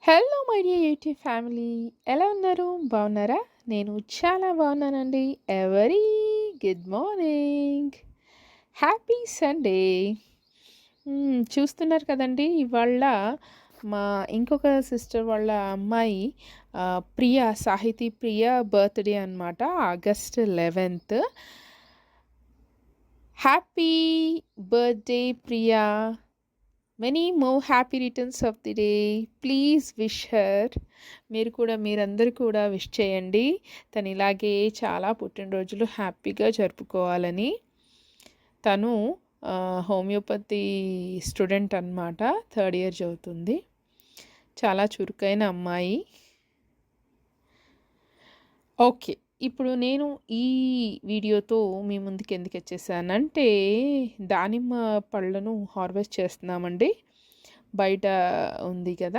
Hello my dear YouTube family, ఎలా ఉన్నారు? బాగున్నారా? నేను చాలా బాగున్నానండి. Every good morning, happy Sunday. చూస్తున్నారు కదండి, ఇవాళ మా ఇంకొక సిస్టర్ వాళ్ళ అమ్మాయి ప్రియా, సాహితీ ప్రియా బర్త్డే అనమాట. August 11th. Happy birthday Priya, many more happy returns of the day. Please wish her. మీరందరూ కూడా విష్ చేయండి. తను ఇలాగే చాలా పుట్టినరోజులు హ్యాపీగా జరుపుకోవాలని. తను హోమియోపతి స్టూడెంట్ అన్నమాట. 3rd ఇయర్ చదువుతుంది. చాలా చురుకైన అమ్మాయి. ఓకే, ఇప్పుడు నేను ఈ వీడియోతో మీ ముందుకు ఎందుకు వచ్చేసానంటే, దానిమ్మ పళ్ళను హార్వెస్ట్ చేస్తున్నామండి. బయట ఉంది కదా,